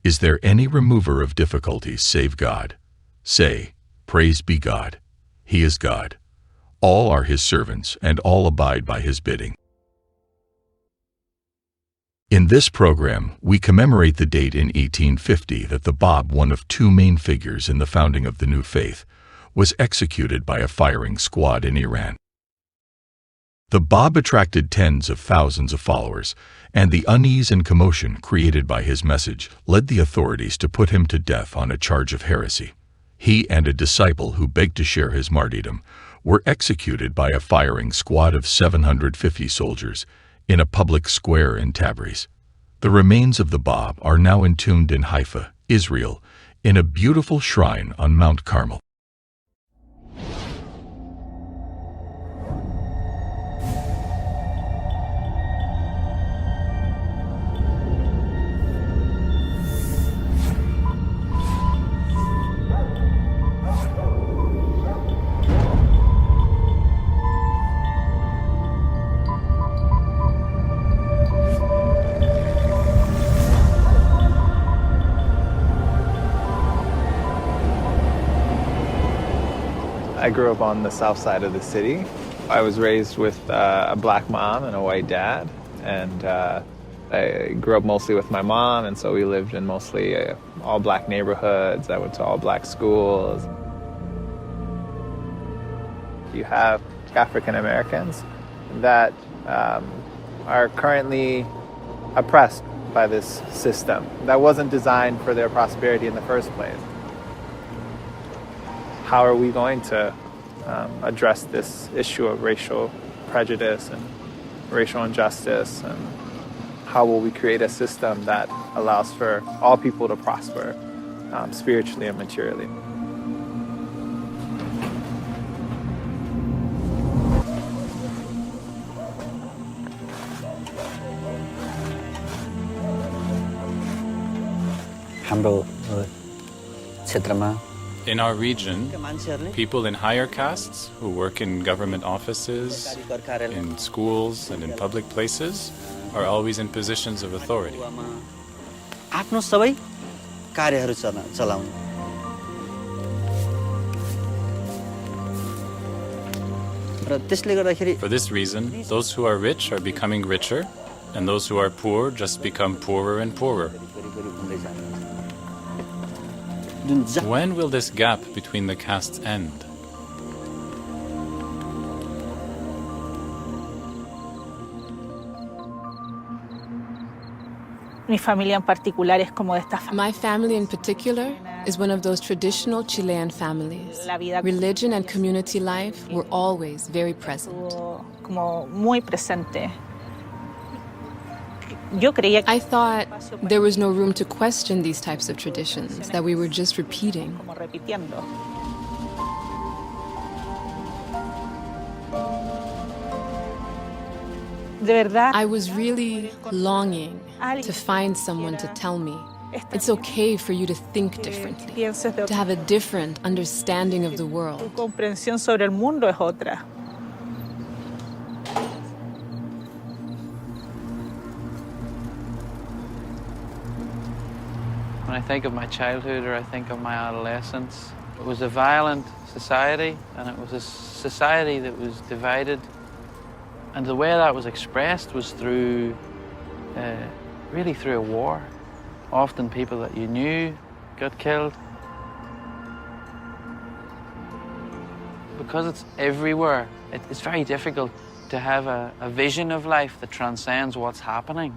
Is there any remover of difficulties save God? Say, Praise be God. He is God. All are His servants, and all abide by His bidding. In this program, we commemorate the date in 1850 that the Bab, one of two main figures in the founding of the new faith, was executed by a firing squad in Iran. The Bab attracted tens of thousands of followers, and the unease and commotion created by his message led the authorities to put him to death on a charge of heresy. He and a disciple who begged to share his martyrdom were executed by a firing squad of 750 soldiers in a public square in Tabriz. The remains of the Bab are now entombed in Haifa, Israel, in a beautiful shrine on Mount Carmel. I grew up on the south side of the city. I was raised with a black mom and a white dad, and I grew up mostly with my mom, and so we lived in mostly all black neighborhoods. I went to all black schools. You have African Americans that are currently oppressed by this system that wasn't designed for their prosperity in the first place. How are we going to address this issue of racial prejudice and racial injustice, and how will we create a system that allows for all people to prosper spiritually and materially? In our region, people in higher castes who work in government offices, in schools, and in public places are always in positions of authority. For this reason, those who are rich are becoming richer, and those who are poor just become poorer and poorer. When will this gap between the castes end? My family in particular is one of those traditional Chilean families. Religion and community life were always very present. Como muy presente. I thought there was no room to question these types of traditions, that we were just repeating. I was really longing to find someone to tell me it's okay for you to think differently, to have a different understanding of the world. When I think of my childhood, or I think of my adolescence, it was a violent society, and it was a society that was divided. And the way that was expressed was through, really through a war. Often people that you knew got killed. Because it's everywhere, it's very difficult to have a vision of life that transcends what's happening.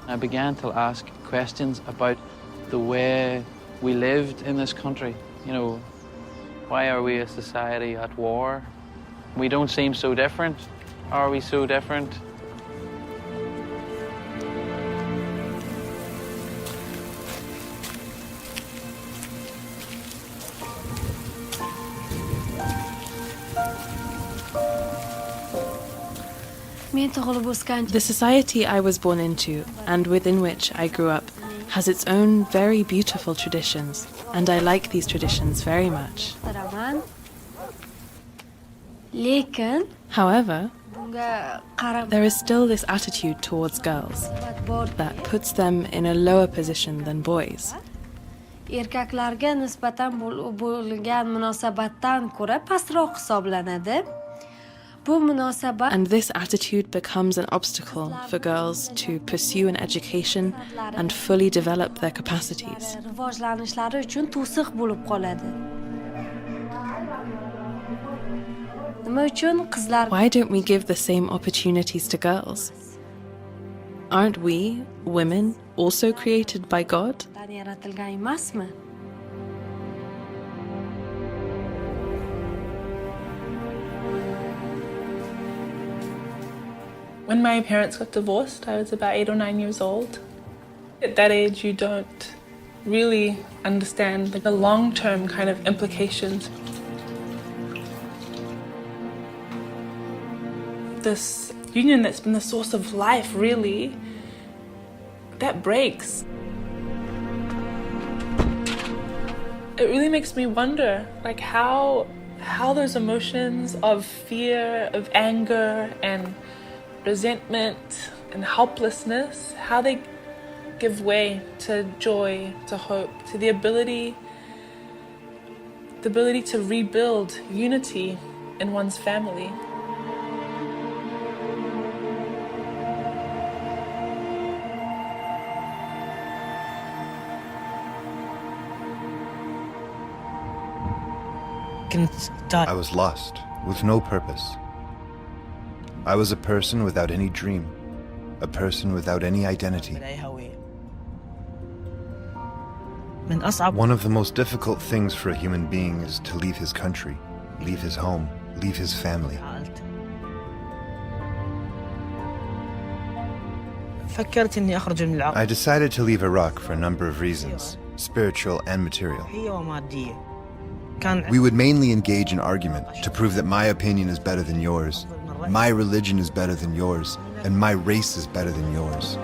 I began to ask questions about the way we lived in this country. You know, why are we a society at war? We don't seem so different. Are we so different? The society I was born into, and within which I grew up, has its own very beautiful traditions, and I like these traditions very much. However, there is still this attitude towards girls that puts them in a lower position than boys. Erkaklarga nisbatan bo'lgan munosabatdan ko'ra pastroq hisoblanadi. Bu munosabat And this attitude becomes an obstacle for girls to pursue an education and fully develop their capacities. rivojlanishlari uchun to'siq bo'lib qoladi. Nima uchun qizlar Why don't we give the same opportunities to girls? Aren't we, women, also created by God? yaratilgan emasmi? When my parents got divorced, I was about 8 or 9 years old. At that age, you don't really understand the long-term kind of implications. This union that's been the source of life, really, that breaks. It really makes me wonder, like how those emotions of fear, of anger, and resentment and helplessness, how they give way to joy, to hope, to the ability to rebuild unity in one's family. I was lost, with no purpose. I was a person without any dream, a person without any identity. One of the most difficult things for a human being is to leave his country, leave his home, leave his family. I decided to leave Iraq for a number of reasons, spiritual and material. We would mainly engage in argument to prove that my opinion is better than yours, my religion is better than yours, and my race is better than yours.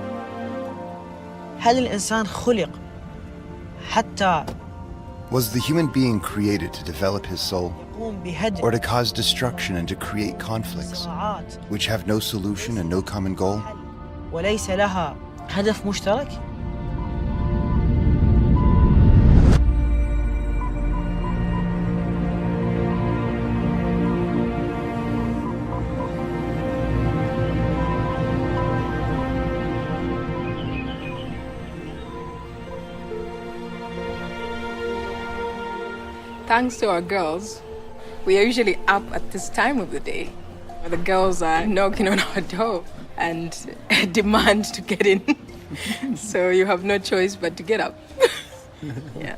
Was the human being created to develop his soul, or to cause destruction and to create conflicts, which have no solution and no common goal? Thanks to our girls, we are usually up at this time of the day. The girls are knocking on our door and demand to get in. So you have no choice but to get up. Yeah.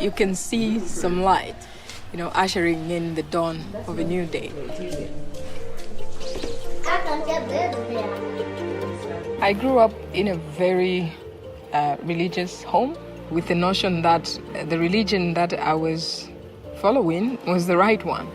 You can see some light, ushering in the dawn of a new day. I grew up in a very religious home with the notion that the religion that I was following was the right one.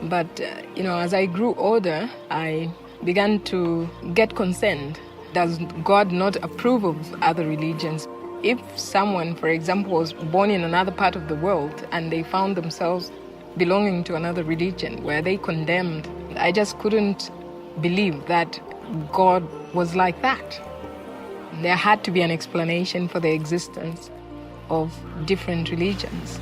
But, as I grew older, I began to get concerned. Does God not approve of other religions? If someone, for example, was born in another part of the world and they found themselves belonging to another religion, were they condemned? I just couldn't believe that God was like that. There had to be an explanation for the existence of different religions.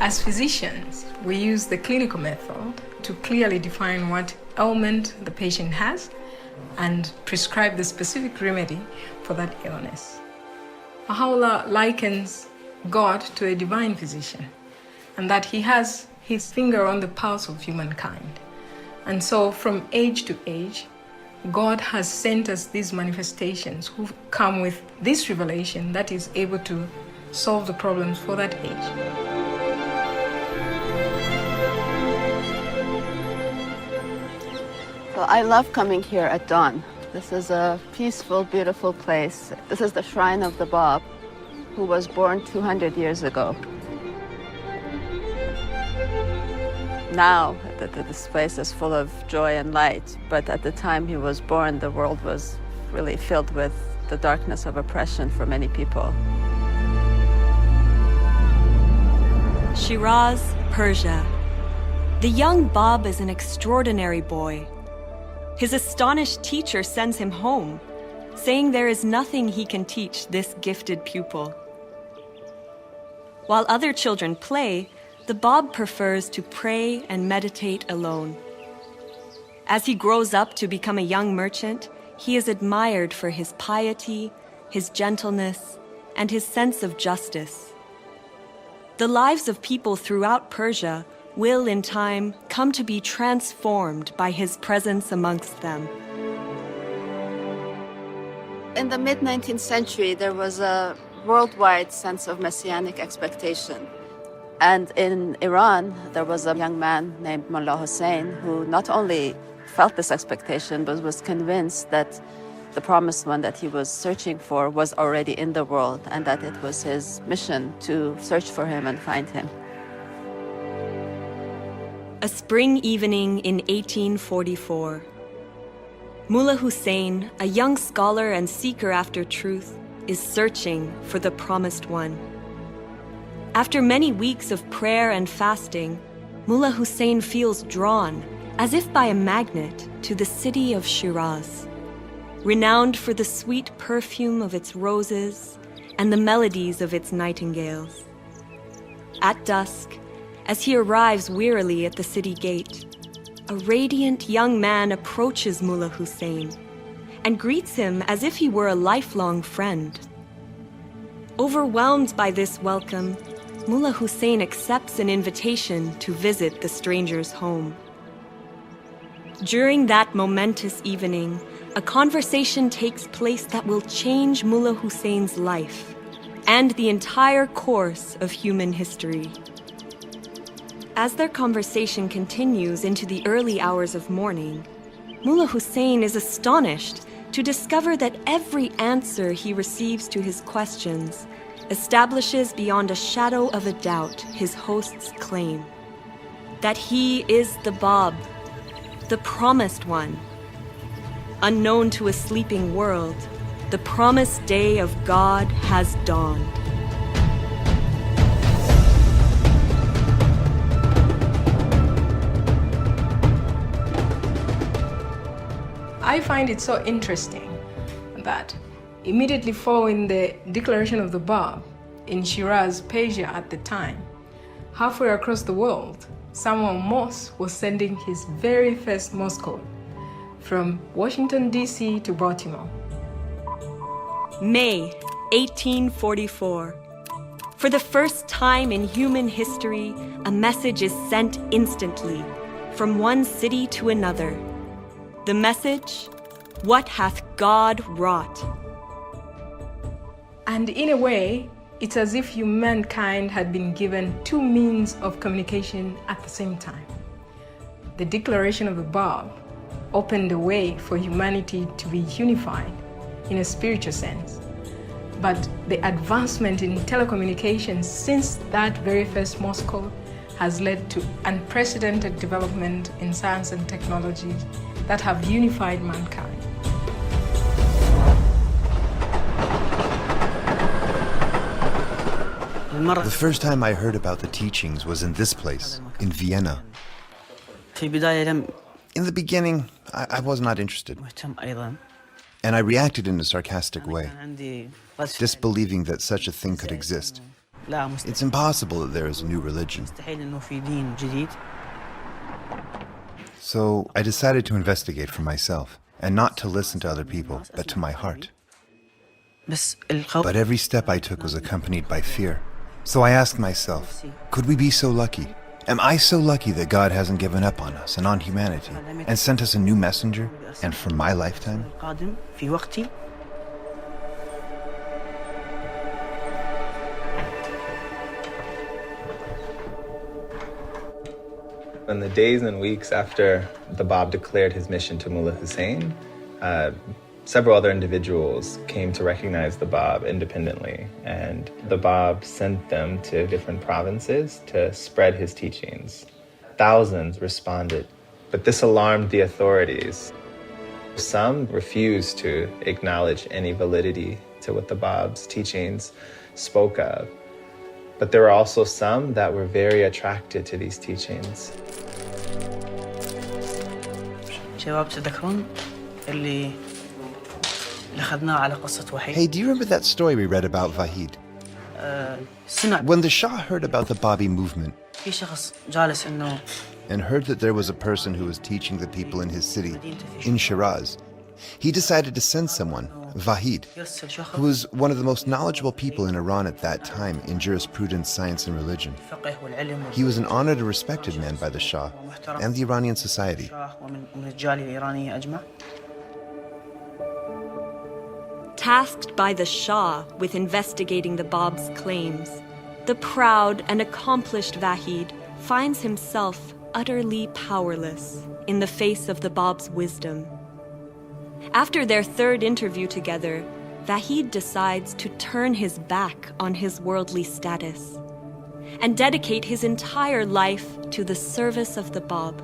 As physicians, we use the clinical method to clearly define what ailment the patient has and prescribe the specific remedy for that illness. Baha'u'llah likens God to a divine physician, and that he has his finger on the pulse of humankind. And so from age to age, God has sent us these manifestations who come with this revelation that is able to solve the problems for that age. So I love coming here at dawn. This is a peaceful, beautiful place. This is the shrine of the Bab, who was born 200 years ago. now that this place is full of joy and light, but at the time he was born, the world was really filled with the darkness of oppression for many people. Shiraz, Persia. The young Bab is an extraordinary boy. His astonished teacher sends him home, saying there is nothing he can teach this gifted pupil. While other children play, the Bab prefers to pray and meditate alone. As he grows up to become a young merchant, he is admired for his piety, his gentleness, and his sense of justice. The lives of people throughout Persia will, in time, come to be transformed by his presence amongst them. In the mid-19th century, there was a worldwide sense of messianic expectation. And in Iran, there was a young man named Mullah Hussein who not only felt this expectation, but was convinced that the promised one that he was searching for was already in the world, and that it was his mission to search for him and find him. A spring evening in 1844. Mullah Hussein, a young scholar and seeker after truth, is searching for the promised one. After many weeks of prayer and fasting, Mullah Hussein feels drawn, as if by a magnet, to the city of Shiraz, renowned for the sweet perfume of its roses and the melodies of its nightingales. At dusk, as he arrives wearily at the city gate, a radiant young man approaches Mullah Hussein and greets him as if he were a lifelong friend. Overwhelmed by this welcome, Mullah Hussein accepts an invitation to visit the stranger's home. During that momentous evening, a conversation takes place that will change Mullah Hussein's life and the entire course of human history. As their conversation continues into the early hours of morning, Mullah Hussein is astonished to discover that every answer he receives to his questions establishes beyond a shadow of a doubt his host's claim that he is the Bab, the promised one. Unknown to a sleeping world, the promised day of God has dawned. I find it so interesting that immediately following the declaration of the Bab in Shiraz, Persia at the time, halfway across the world, Samuel Morse was sending his very first Morse code from Washington, D.C. to Baltimore. May 1844. For the first time in human history, a message is sent instantly from one city to another. The message, "What hath God wrought?" And in a way, it's as if humankind had been given two means of communication at the same time. The declaration of the Bab opened the way for humanity to be unified in a spiritual sense. But the advancement in telecommunications since that very first Morse code has led to unprecedented development in science and technology that have unified mankind. The first time I heard about the teachings was in this place, in Vienna. In the beginning, I was not interested. And I reacted in a sarcastic way, disbelieving that such a thing could exist. It's impossible that there is a new religion. So I decided to investigate for myself, and not to listen to other people, but to my heart. But every step I took was accompanied by fear. So I asked myself, could we be so lucky? Am I so lucky that God hasn't given up on us and on humanity, and sent us a new messenger, and for my lifetime? In the days and weeks after the Bab declared his mission to Mullah Hussein, several other individuals came to recognize the Bab independently, and the Bab sent them to different provinces to spread his teachings. Thousands responded, but this alarmed the authorities. Some refused to acknowledge any validity to what the Bab's teachings spoke of. But there were also some that were very attracted to these teachings. Hey, do you remember that story we read about Vahid? When the Shah heard about the Babi movement and heard that there was a person who was teaching the people in his city, in Shiraz, he decided to send someone, Vahid, who was one of the most knowledgeable people in Iran at that time in jurisprudence, science, and religion. He was an honored and respected man by the Shah and the Iranian society. Tasked by the Shah with investigating the Bab's claims, the proud and accomplished Vahid finds himself utterly powerless in the face of the Bab's wisdom. After their third interview together, Vahid decides to turn his back on his worldly status and dedicate his entire life to the service of the Bab.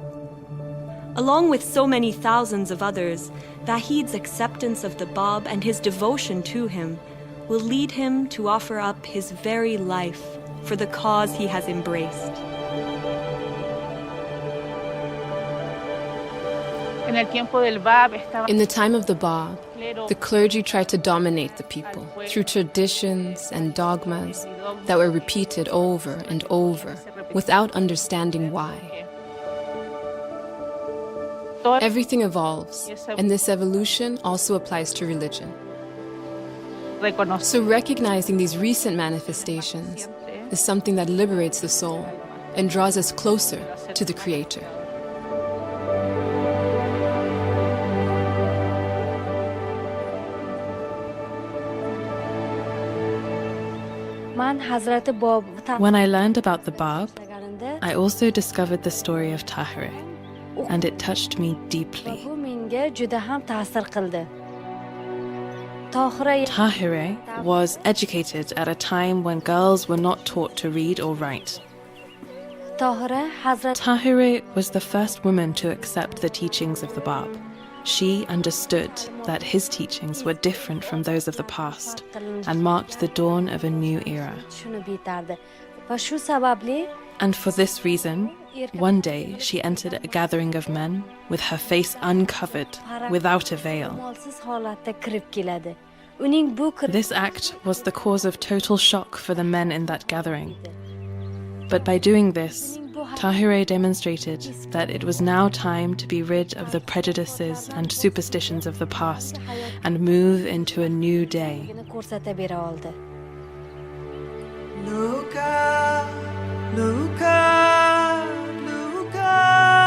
Along with so many thousands of others, Vahid's acceptance of the Bab and his devotion to him will lead him to offer up his very life for the cause he has embraced. In the time of the Bab, the clergy tried to dominate the people through traditions and dogmas that were repeated over and over without understanding why. Everything evolves, and this evolution also applies to religion. So recognizing these recent manifestations is something that liberates the soul and draws us closer to the Creator. When I learned about the Bab, I also discovered the story of Tahireh, and it touched me deeply. Tahireh was educated at a time when girls were not taught to read or write. Tahireh was the first woman to accept the teachings of the Bab. She understood that his teachings were different from those of the past and marked the dawn of a new era. And for this reason, one day she entered a gathering of men with her face uncovered, without a veil. This act was the cause of total shock for the men in that gathering. But by doing this, Tahireh demonstrated that it was now time to be rid of the prejudices and superstitions of the past and move into a new day. Look up, look up, look up.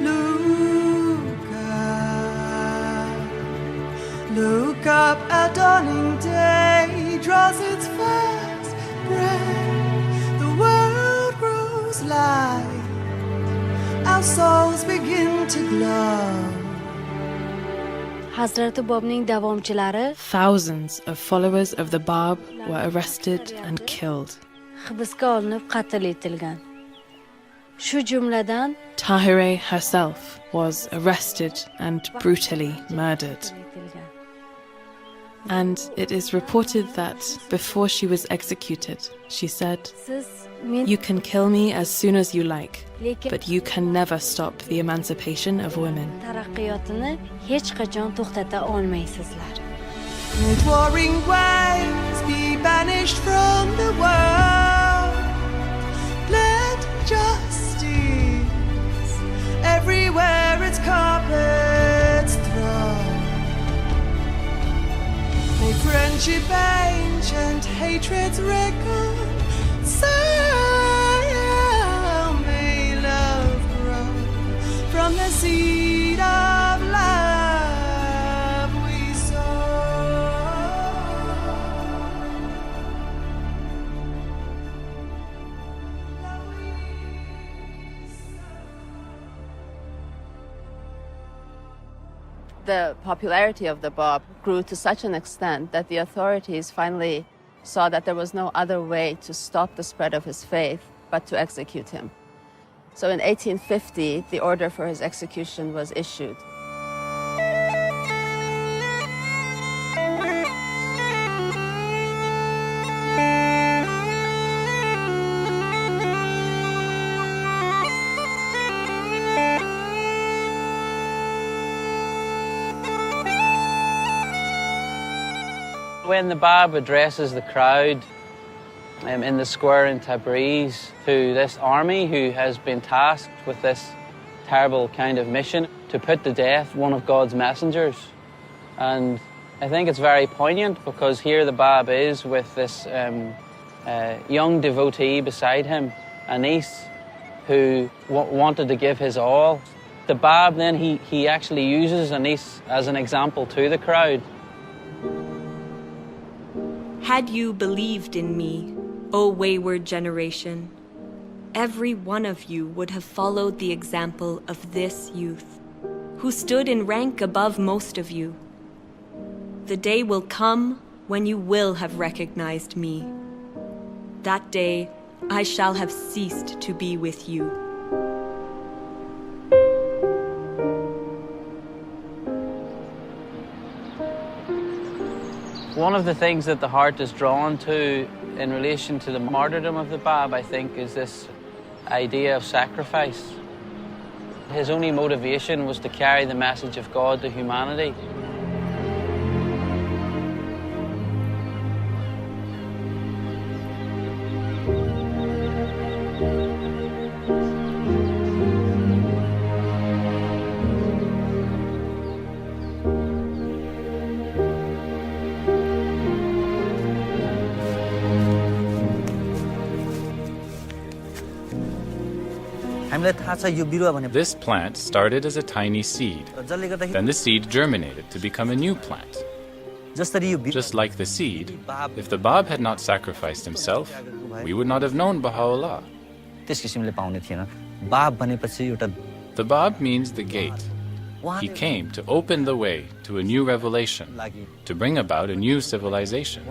Look up, look up, a dawning day draws its first breath. The world grows light, our souls begin to glow. Thousands of followers of the Bab were arrested and killed. Tahireh herself was arrested and brutally murdered. And it is reported that before she was executed, she said, "You can kill me as soon as you like, but you can never stop the emancipation of women." Let warring waves be banished from the world. Let justice everywhere its carpets throw. May friendship ancient, hatreds reconcile. May love grow from the seed of love we sow. The popularity of the Bab grew to such an extent that the authorities finally saw that there was no other way to stop the spread of his faith but to execute him. So in 1850, the order for his execution was issued. When the Bab addresses the crowd in the square in Tabriz to this army who has been tasked with this terrible kind of mission to put to death one of God's messengers. And I think it's very poignant because here the Bab is with this young devotee beside him, Anis, who wanted to give his all. The Bab then, he actually uses Anis as an example to the crowd. Had you believed in me, O wayward generation, every one of you would have followed the example of this youth, who stood in rank above most of you. The day will come when you will have recognized me. That day, I shall have ceased to be with you. One of the things that the heart is drawn to in relation to the martyrdom of the Bab, I think, is this idea of sacrifice. His only motivation was to carry the message of God to humanity. This plant started as a tiny seed. Then the seed germinated to become a new plant. Just like the seed, if the Bab had not sacrificed himself, we would not have known Baha'u'llah. The Bab means the gate. He came to open the way to a new revelation, to bring about a new civilization.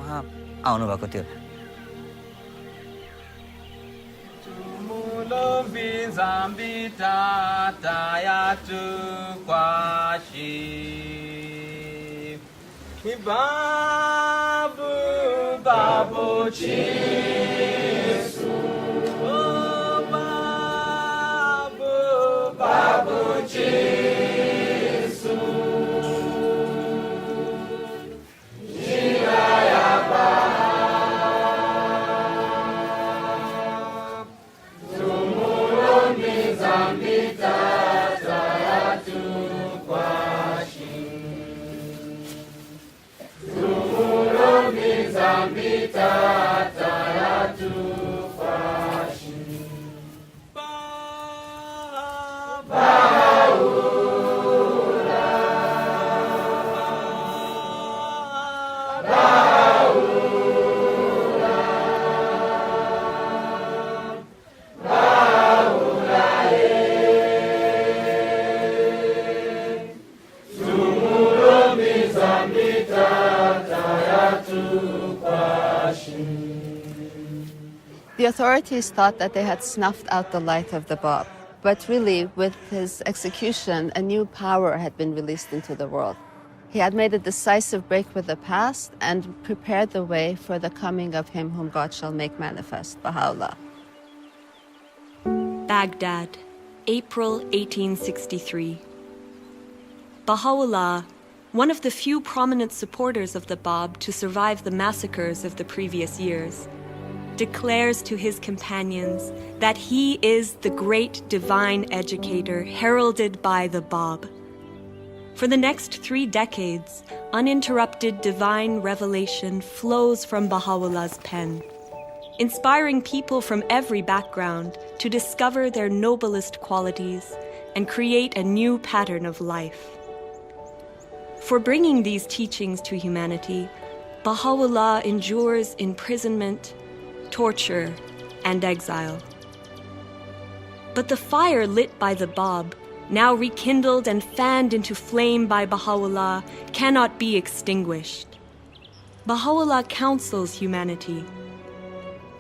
The authorities thought that they had snuffed out the light of the Bab, but really, with his execution, a new power had been released into the world. He had made a decisive break with the past and prepared the way for the coming of him whom God shall make manifest, Baha'u'llah. Baghdad, April 1863. Baha'u'llah, one of the few prominent supporters of the Bab to survive the massacres of the previous years, declares to his companions that he is the great divine educator heralded by the Bab. For the next 3 decades, uninterrupted divine revelation flows from Baha'u'llah's pen, inspiring people from every background to discover their noblest qualities and create a new pattern of life. For bringing these teachings to humanity, Baha'u'llah endures imprisonment, torture, and exile. But the fire lit by the Bab, now rekindled and fanned into flame by Baha'u'llah, cannot be extinguished. Baha'u'llah counsels humanity.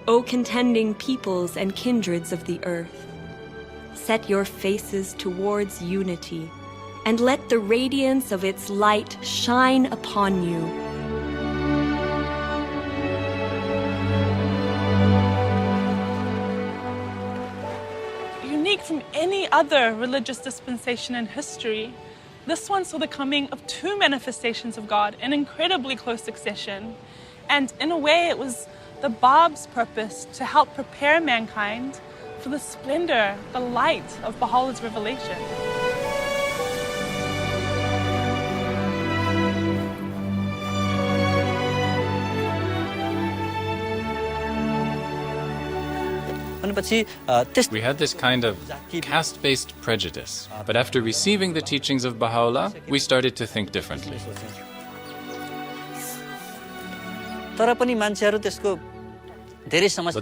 O contending peoples and kindreds of the earth, set your faces towards unity, and let the radiance of its light shine upon you. Unique from any other religious dispensation in history, this one saw the coming of two manifestations of God in incredibly close succession. And in a way, it was the Bab's purpose to help prepare mankind for the splendor, the light of Baha'u'llah's revelation. We had this kind of caste-based prejudice, but after receiving the teachings of Baha'u'llah, we started to think differently. But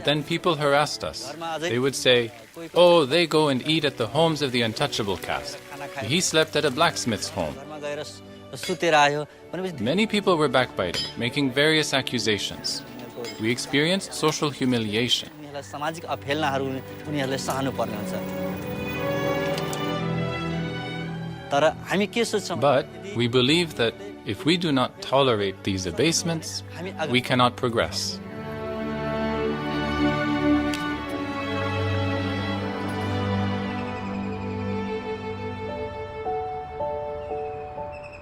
then people harassed us. They would say, oh, they go and eat at the homes of the untouchable caste. He slept at a blacksmith's home. Many people were backbiting, making various accusations. We experienced social humiliation. But we believe that if we do not tolerate these abasements, we cannot progress.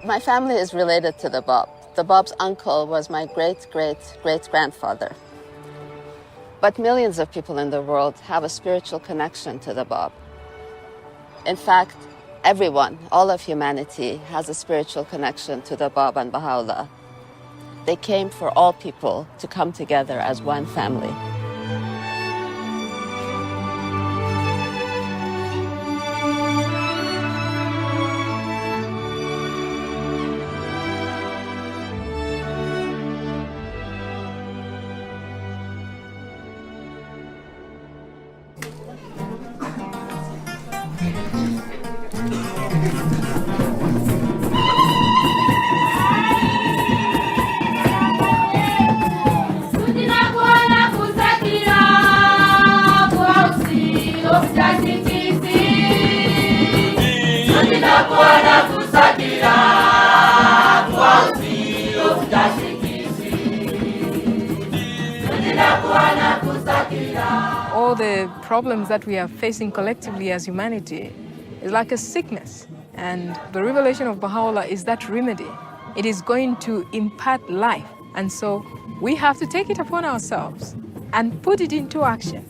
My family is related to the Bab. The Bab's uncle was my great-great-great-grandfather. But millions of people in the world have a spiritual connection to the Bab. In fact, everyone, all of humanity, has a spiritual connection to the Bab and Baha'u'llah. They came for all people to come together as one family. All the problems that we are facing collectively as humanity is like a sickness. And the revelation of Baha'u'llah is that remedy. It is going to impart life. And so we have to take it upon ourselves and put it into action.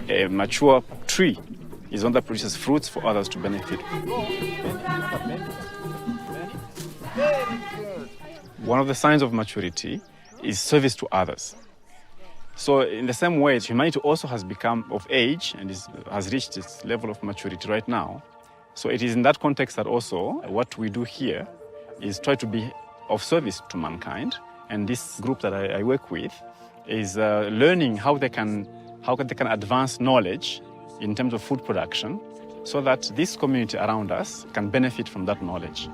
A mature tree is one that produces fruits for others to benefit. One of the signs of maturity is service to others. So in the same way, humanity also has become of age and has reached its level of maturity right now. So it is in that context that also what we do here is try to be of service to mankind. And this group that I work with is learning how they can advance knowledge in terms of food production so that this community around us can benefit from that knowledge.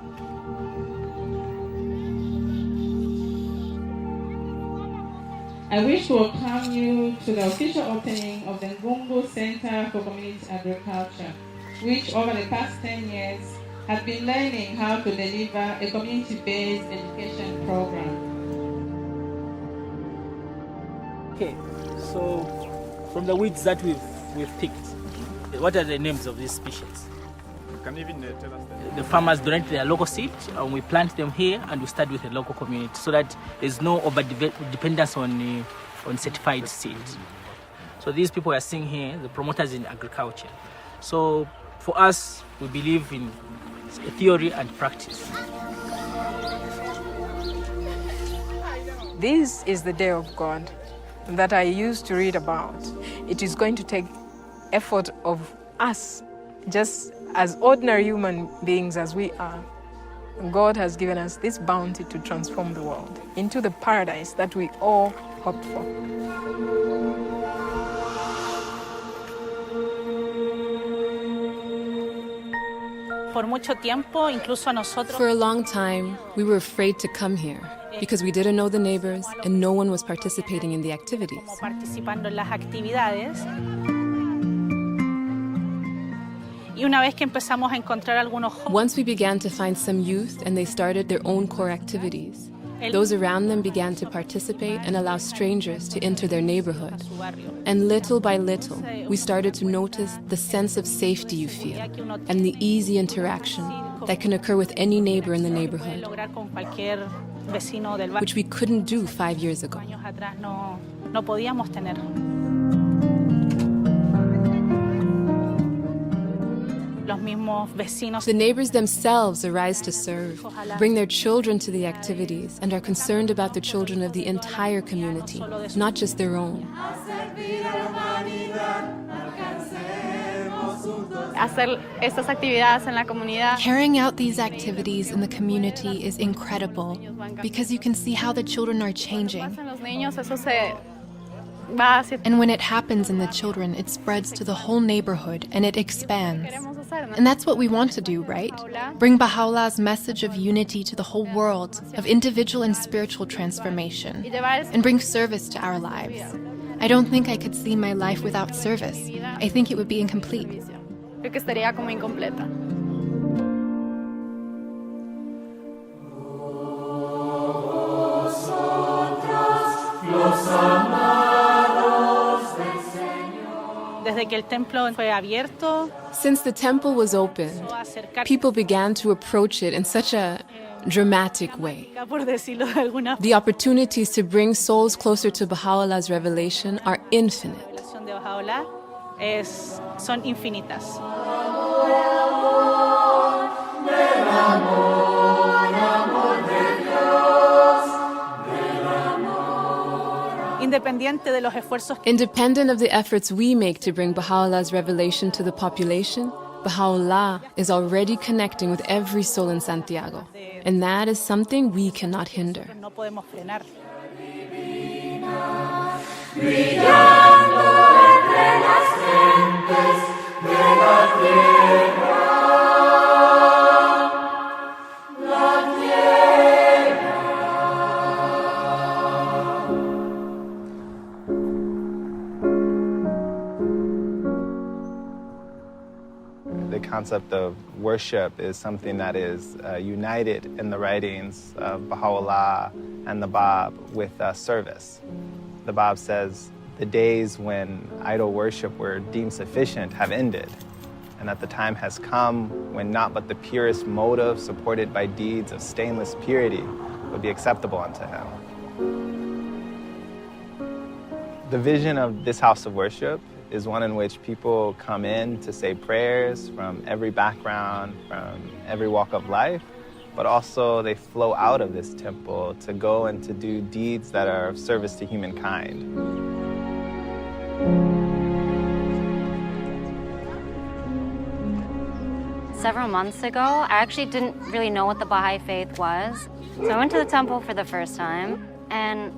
I wish to welcome you to the official opening of the Ngungu Center for Community Agriculture, which over the past 10 years has been learning how to deliver a community-based education program. Okay, so from the weeds that we've picked, what are the names of these species? You can even tell us the farmers donate their local seed, and we plant them here, and we start with the local community, so that there's no over-dependence on certified seed. So these people are seeing here, the promoters in agriculture. So for us, we believe in theory and practice. This is the day of God that I used to read about. It is going to take effort of us, just as ordinary human beings as we are, God has given us this bounty to transform the world into the paradise that we all hoped for. For a long time, we were afraid to come here because we didn't know the neighbors and no one was participating in the activities. Once we began to find some youth and they started their own core activities, those around them began to participate and allow strangers to enter their neighborhood. And little by little, we started to notice the sense of safety you feel and the easy interaction that can occur with any neighbor in the neighborhood, which we couldn't do 5 years ago. The neighbors themselves arise to serve, bring their children to the activities, and are concerned about the children of the entire community, not just their own. Carrying out these activities in the community is incredible because you can see how the children are changing. And when it happens in the children, it spreads to the whole neighborhood and it expands. And that's what we want to do, right? Bring Baha'u'llah's message of unity to the whole world, of individual and spiritual transformation, and bring service to our lives. I don't think I could see my life without service. I think it would be incomplete. Since the temple was opened, people began to approach it in such a dramatic way. The opportunities to bring souls closer to Baha'u'llah's revelation are infinite. Independent of the efforts we make to bring Baha'u'llah's revelation to the population, Baha'u'llah is already connecting with every soul in Santiago, and that is something we cannot hinder. The concept of worship is something that is united in the writings of Baha'u'llah and the Bab with service. The Bab says the days when idol worship were deemed sufficient have ended, and that the time has come when not but the purest motive supported by deeds of stainless purity would be acceptable unto him. The vision of this house of worship is one in which people come in to say prayers from every background, from every walk of life, but also they flow out of this temple to go and to do deeds that are of service to humankind. Several months ago, I actually didn't really know what the Baha'i faith was. So I went to the temple for the first time and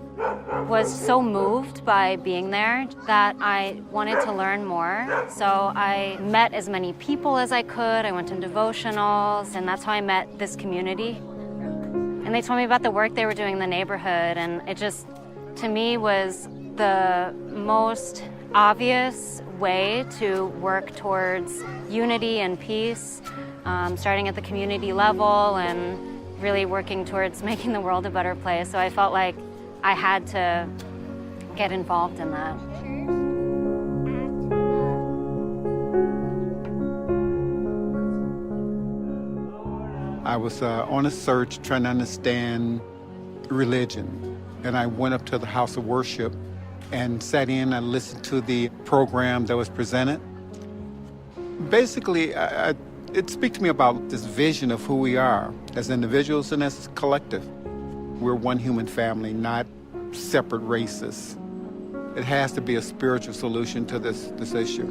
was so moved by being there that I wanted to learn more. So I met as many people as I could. I went to devotionals, and that's how I met this community. And they told me about the work they were doing in the neighborhood, and it just, to me, was the most obvious way to work towards unity and peace, starting at the community level and really working towards making the world a better place. So I felt like I had to get involved in that. I was on a search trying to understand religion, and I went up to the house of worship and sat in and listened to the program that was presented. Basically, it speaks to me about this vision of who we are as individuals and as a collective. We're one human family, not separate races. It has to be a spiritual solution to this issue.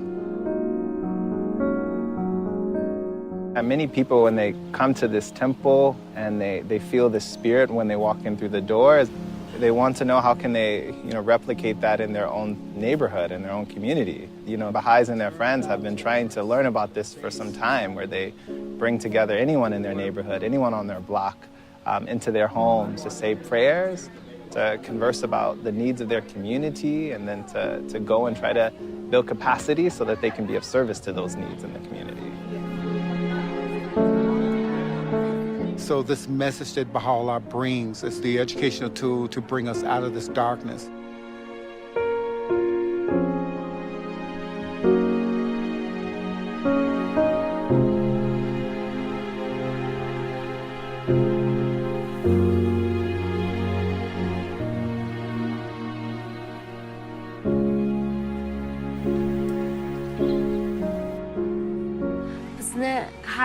And many people, when they come to this temple and they feel the spirit when they walk in through the door, they want to know how can they, replicate that in their own neighborhood, in their own community. Baha'is and their friends have been trying to learn about this for some time, where they bring together anyone in their neighborhood, anyone on their block, into their homes to say prayers, to converse about the needs of their community, and then to go and try to build capacity so that they can be of service to those needs in the community. So this message that Baha'u'llah brings is the educational tool to bring us out of this darkness.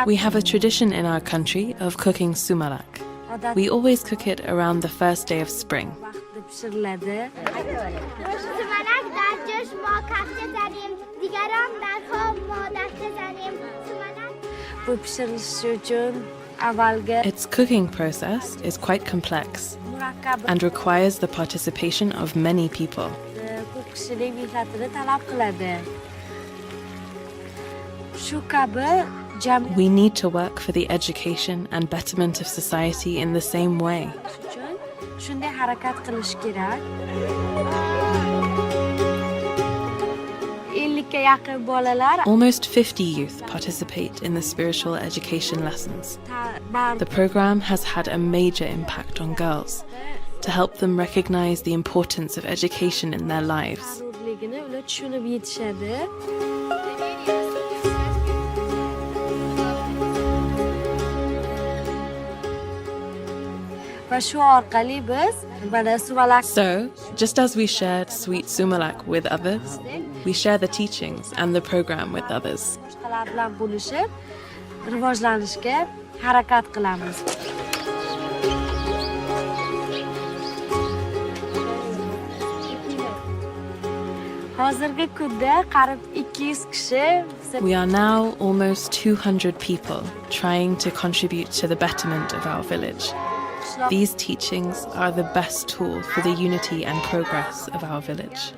We have a tradition in our country of cooking sumalak. We always cook it around the first day of spring. Its cooking process is quite complex and requires the participation of many people. We need to work for the education and betterment of society in the same way. Almost 50 youth participate in the spiritual education lessons. The program has had a major impact on girls to help them recognize the importance of education in their lives. So, just as we shared sweet sumalak with others, we share the teachings and the program with others. We are now almost 200 people trying to contribute to the betterment of our village. These teachings are the best tool for the unity and progress of our village.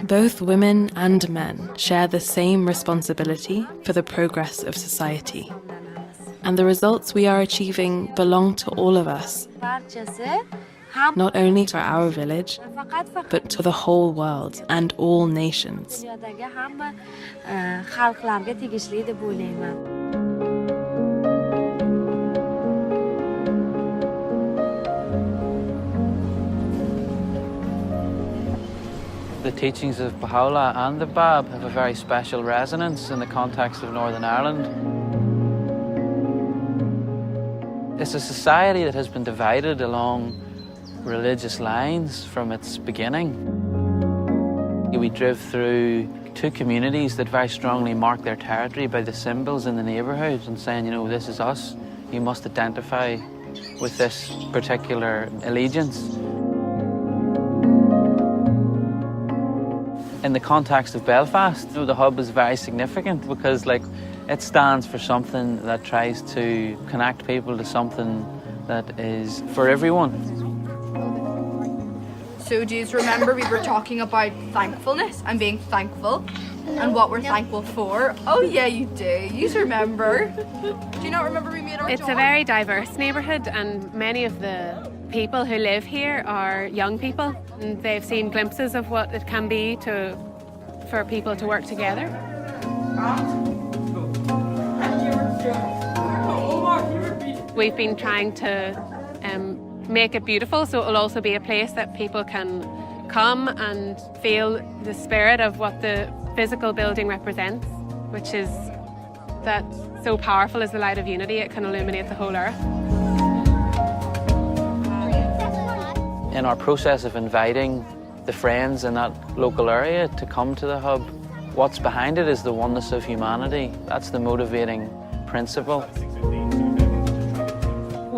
Both women and men share the same responsibility for the progress of society. And the results we are achieving belong to all of us. Not only to our village, but to the whole world and all nations. The teachings of Baha'u'llah and the Bab have a very special resonance in the context of Northern Ireland. It's a society that has been divided along religious lines from its beginning. We drove through two communities that very strongly mark their territory by the symbols in the neighbourhood and saying, this is us. You must identify with this particular allegiance. In the context of Belfast, the hub is very significant because it stands for something that tries to connect people to something that is for everyone. So do you remember we were talking about thankfulness and being thankful and what we're thankful for? Oh yeah, you do. You remember. Do you not remember we made our It's a very diverse neighbourhood, and many of the people who live here are young people, and they've seen glimpses of what it can be for people to work together. We've been trying to make it beautiful, so it'll also be a place that people can come and feel the spirit of what the physical building represents, which is that so powerful as the light of unity, it can illuminate the whole earth. In our process of inviting the friends in that local area to come to the hub, what's behind it is the oneness of humanity. That's the motivating principle.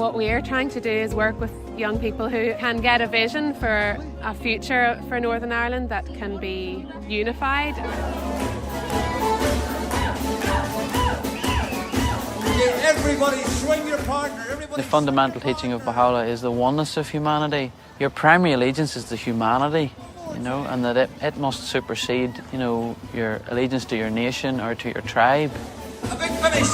What we're trying to do is work with young people who can get a vision for a future for Northern Ireland that can be unified. Everybody swing your partner. Everybody. The fundamental teaching of Baha'u'llah is the oneness of humanity. Your primary allegiance is to humanity, and that it must supersede, your allegiance to your nation or to your tribe. A big finish.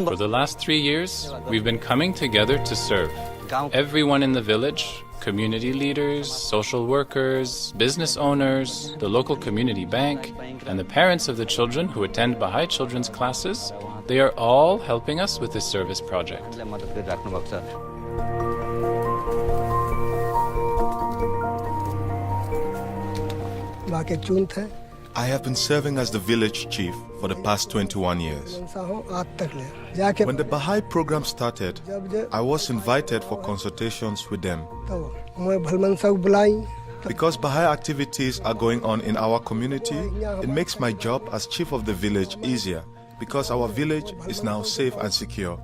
For the last 3 years, we've been coming together to serve. Everyone in the village, community leaders, social workers, business owners, the local community bank, and the parents of the children who attend Baha'i children's classes, they are all helping us with this service project. I have been serving as the village chief for the past 21 years. When the Baha'i program started, I was invited for consultations with them. Because Baha'i activities are going on in our community, it makes my job as chief of the village easier, because our village is now safe and secure.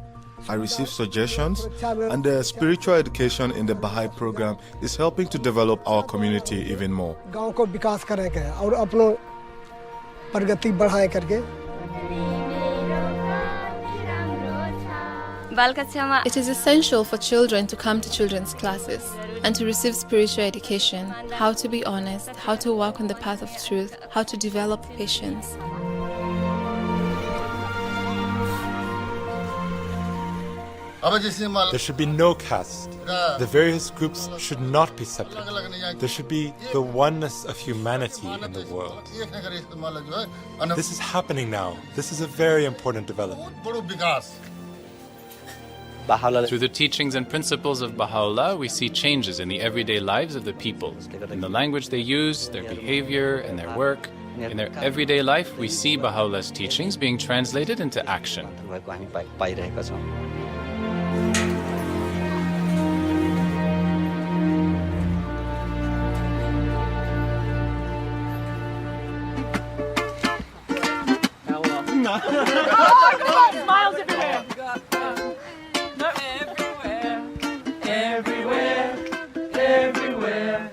I receive suggestions, and the spiritual education in the Baha'i program is helping to develop our community even more. It is essential for children to come to children's classes and to receive spiritual education, how to be honest, how to walk on the path of truth, how to develop patience. There should be no caste. The various groups should not be separate. There should be the oneness of humanity in the world. This is happening now. This is a very important development. Through the teachings and principles of Baha'u'llah, we see changes in the everyday lives of the people, in the language they use, their behavior, and their work. In their everyday life, we see Baha'u'llah's teachings being translated into action. Smiles everywhere. Everywhere.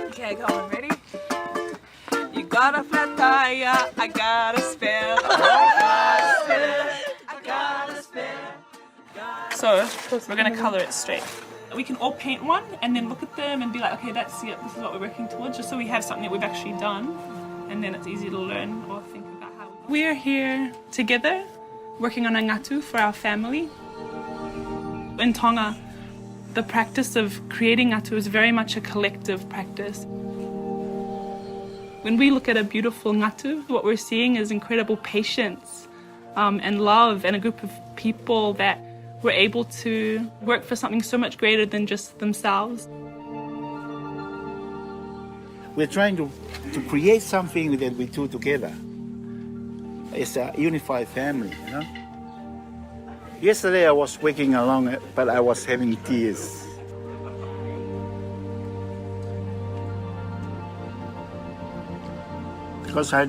Okay, go on, ready? You got a flat tire, I got a spare. I got a spare. So, we're going to colour it straight. We can all paint one and then look at them and be like, okay, that's it, this is what we're working towards, just so we have something that we've actually done, and then it's easy to learn or think about how we're here together, working on a ngatu for our family. In Tonga, the practice of creating ngatu is very much a collective practice. When we look at a beautiful ngatu, what we're seeing is incredible patience and love, and a group of people that were able to work for something so much greater than just themselves. We're trying to create something that we do together. It's a unified family, Yesterday I was waking along, but I was having tears. Because I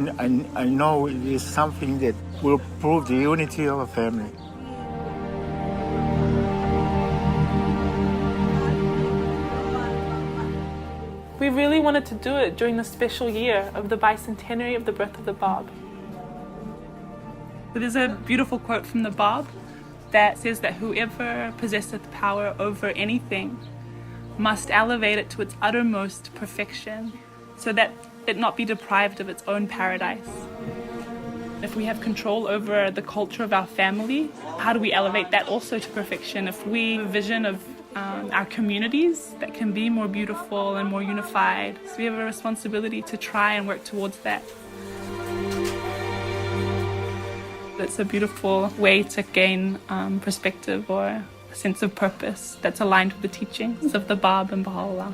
know it is something that will prove the unity of a family. We really wanted to do it during the special year of the bicentenary of the birth of the Bab. There's a beautiful quote from the Bab that says that whoever possesseth power over anything must elevate it to its uttermost perfection, so that it not be deprived of its own paradise. If we have control over the culture of our family, how do we elevate that also to perfection? If we have a vision of our communities that can be more beautiful and more unified, so we have a responsibility to try and work towards that. It's a beautiful way to gain perspective or a sense of purpose that's aligned with the teachings of the Bab and Baha'u'llah.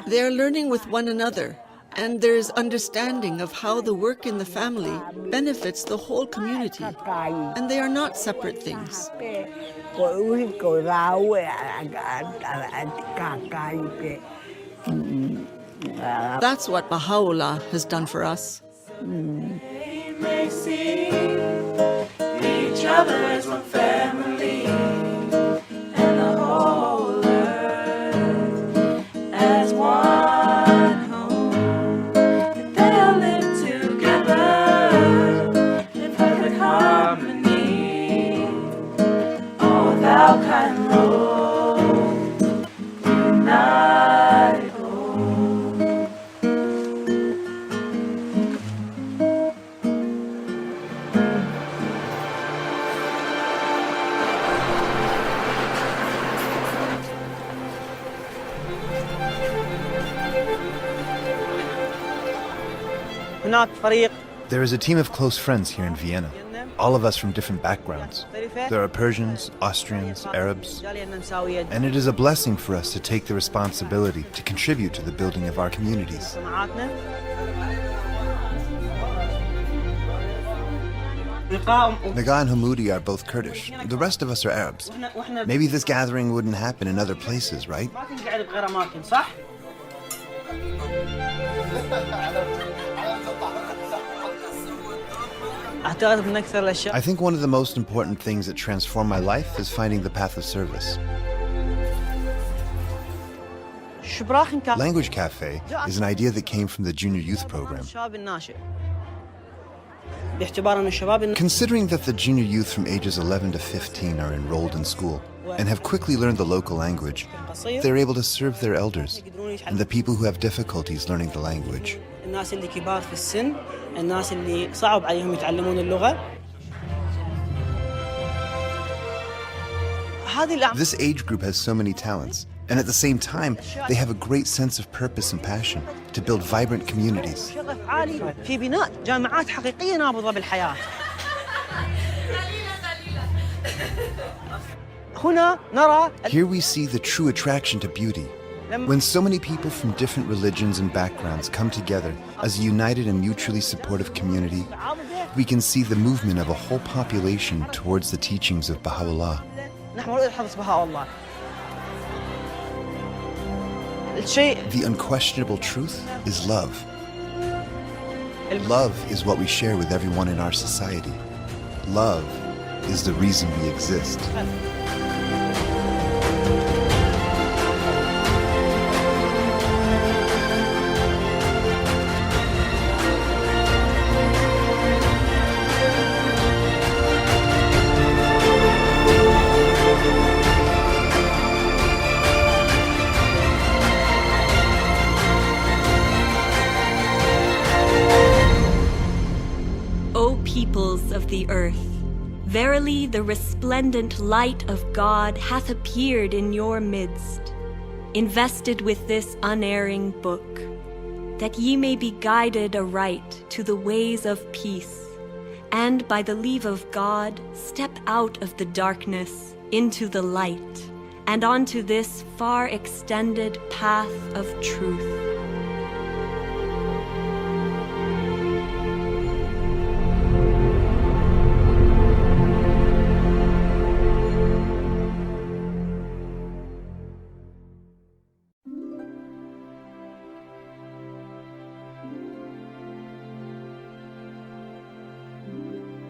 They're learning with one another, and there's understanding of how the work in the family benefits the whole community, and they are not separate things. That's what Baha'u'llah has done for us. They see each other as one family, and the whole earth as one home. That they'll live together in perfect harmony. Oh, thou kind Lord, unite home. There is a team of close friends here in Vienna, all of us from different backgrounds. There are Persians, Austrians, Arabs, and it is a blessing for us to take the responsibility to contribute to the building of our communities. Naga and Hamoudi are both Kurdish. The rest of us are Arabs. Maybe this gathering wouldn't happen in other places, right? I think one of the most important things that transformed my life is finding the path of service. Language Cafe is an idea that came from the junior youth program. Considering that the junior youth from ages 11 to 15 are enrolled in school and have quickly learned the local language, they're able to serve their elders and the people who have difficulties learning the language. This age group has so many talents, and at the same time, they have a great sense of purpose and passion to build vibrant communities. Here we see the true attraction to beauty. When so many people from different religions and backgrounds come together as a united and mutually supportive community, we can see the movement of a whole population towards the teachings of Baha'u'llah. The unquestionable truth is love. Love is what we share with everyone in our society. Love is the reason we exist. Peoples of the earth, verily the resplendent light of God hath appeared in your midst, invested with this unerring book, that ye may be guided aright to the ways of peace, and by the leave of God step out of the darkness into the light, and onto this far extended path of truth.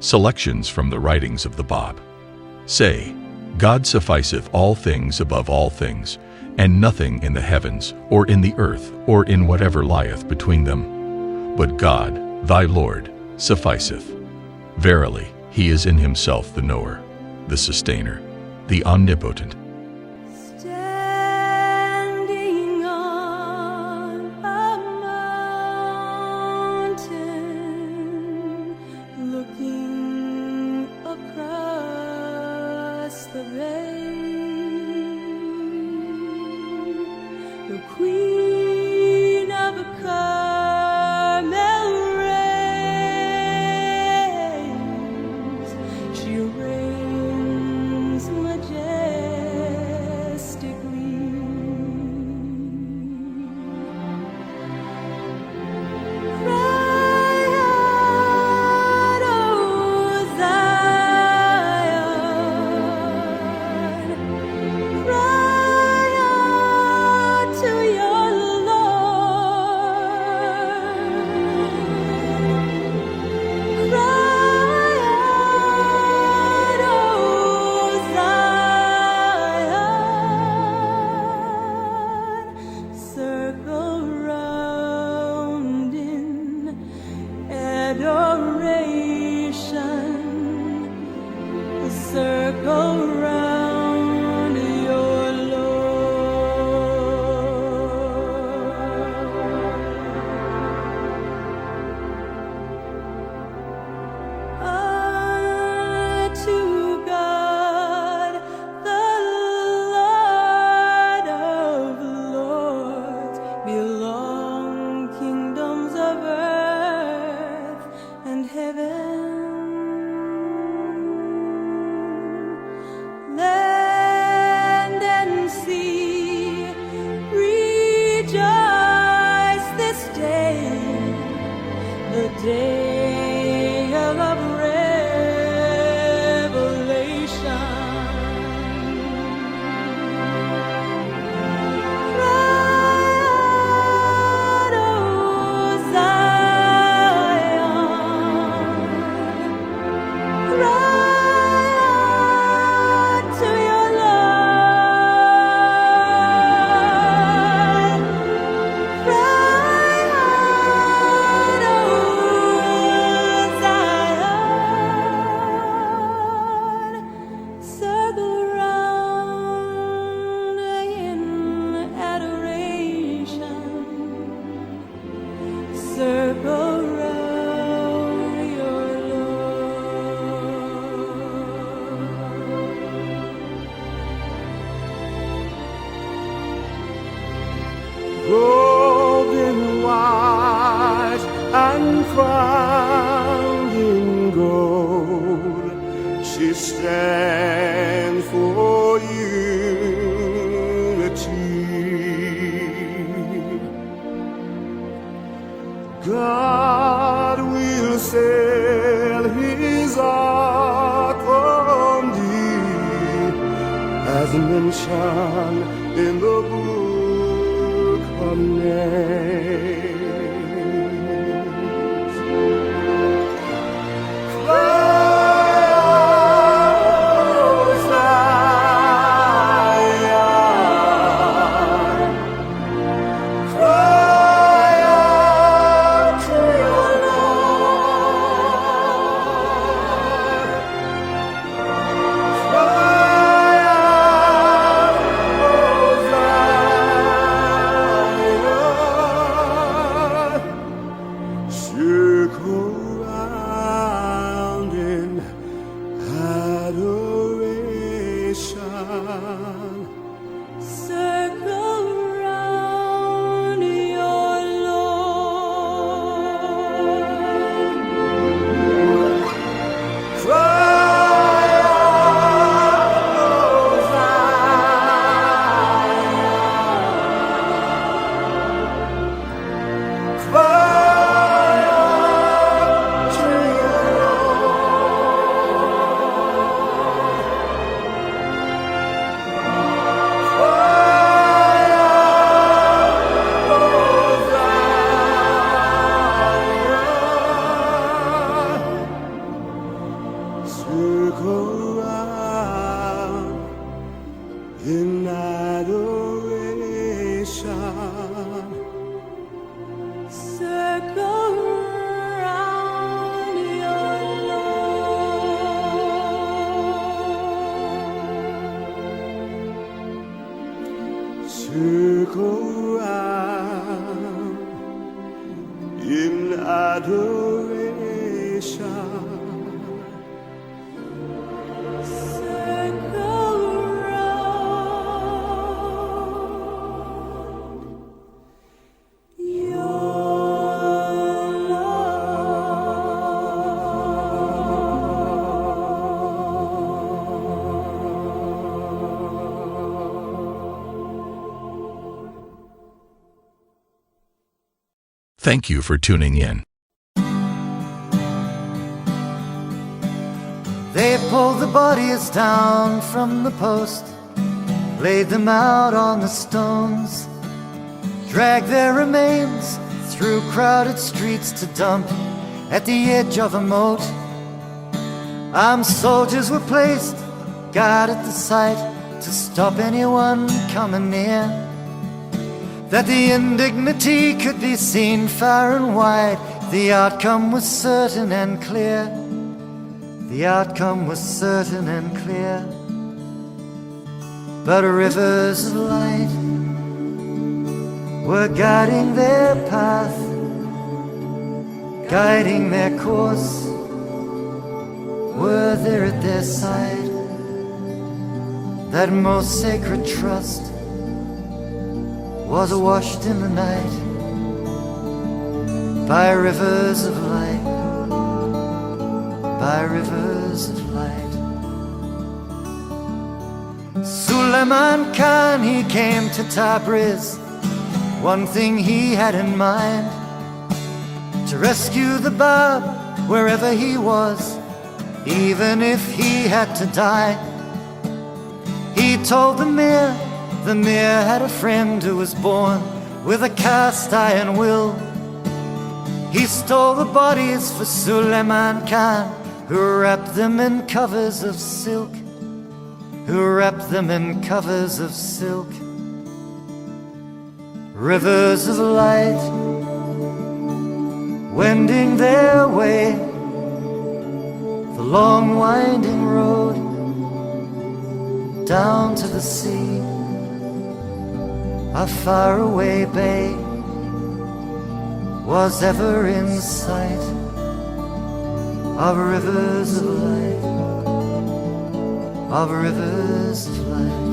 Selections from the writings of the Bab. Say, God sufficeth all things above all things, and nothing in the heavens, or in the earth, or in whatever lieth between them. But God, thy Lord, sufficeth. Verily, he is in himself the knower, the sustainer, the omnipotent. Standing on a mountain, looking across the bay, the queen of a rejoice this day, the day of revelation. Cry, O Zion, cry to your Lord. Cry out, O Zion. Circle round in adoration. Circle round your robed in white and crowned in gold, she stands for unity. God will sail his ark from thee, as mentioned in the book of names. Cry, O Zion, cry out to your Lord. Cry out, O Zion. Circle round in adoration. circle round your Lord. Cry out, O Zion. Cry out to your circle round in adoration. Circle round your Lord. Circle round in adoration. Circle round your Thank you for tuning in. They pulled the bodies down from the post, laid them out on the stones, dragged their remains through crowded streets to dump at the edge of a moat. Armed soldiers were placed, guard at the site, to stop anyone coming near, that the indignity could be seen far and wide. The outcome was certain and clear. The outcome was certain and clear. But rivers of light were guiding their path, guiding their course, were there at their side. That most sacred trust was washed in the night by rivers of light, by rivers of light. Suleiman Khan, he came to Tabriz, one thing he had in mind: to rescue the Bab wherever he was, even if he had to die. He told the Mir had a friend who was born with a cast iron will. He stole the bodies for Suleiman Khan, who wrapped them in covers of silk, who wrapped them in covers of silk. Rivers of light wending their way, the long winding road down to the sea. A faraway bay was ever in sight of rivers of light, of rivers of light.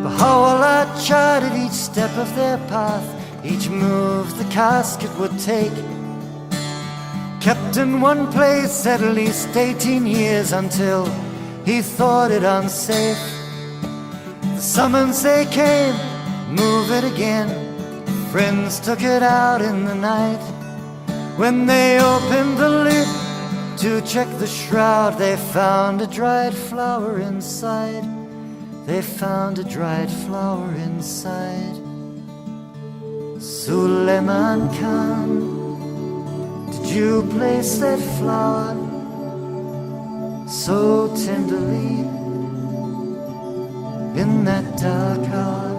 Baha'u'llah charted each step of their path, each move the casket would take. Kept in one place at least 18 years until he thought it unsafe. The summons they came, move it again. Friends took it out in the night. When they opened the lid to check the shroud, they found a dried flower inside. They found a dried flower inside. Suleiman Khan, did you place that flower so tenderly in that dark hour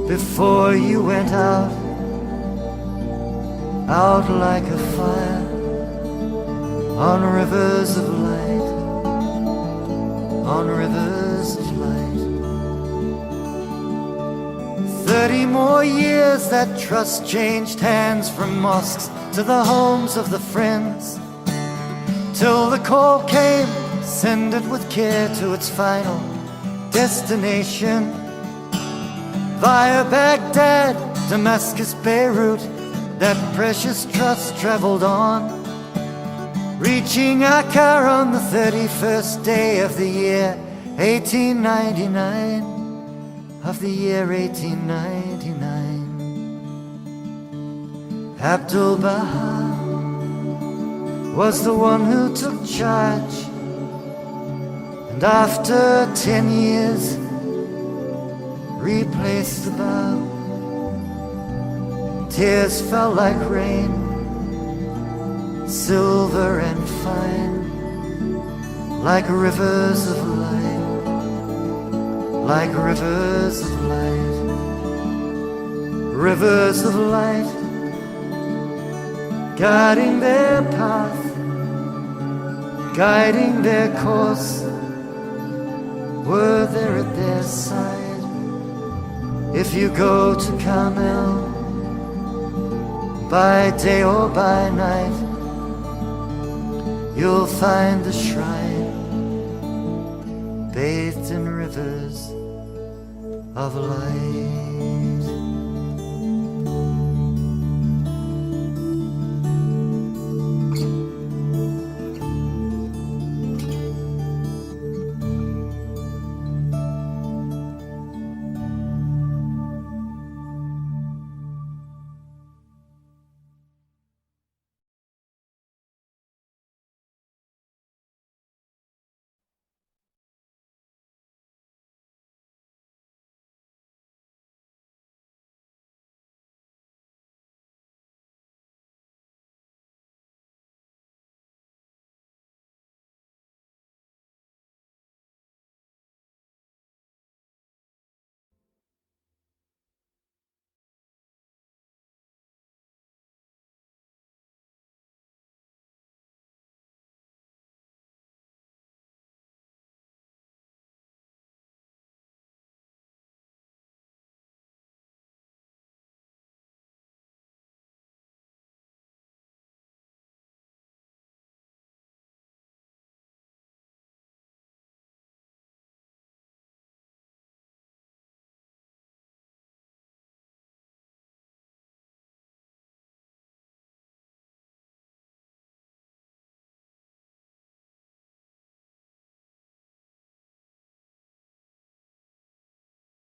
before you went out like a fire on rivers of light, on rivers of light? 30 more years that trust changed hands from mosques to the homes of the friends, till the call came, send it with care to its final destination. Via Baghdad, Damascus, Beirut, that precious trust traveled on, reaching Akkar on the 31st day of the year 1899, of the year 1899. Abdul-Baha was the one who took charge, and after 10 years replaced the bow. Tears fell like rain, silver and fine, like rivers of light, like rivers of light, rivers of light, guiding their path, guiding their course, were there at their side. If you go to Carmel, by day or by night, you'll find the shrine bathed in rivers of light.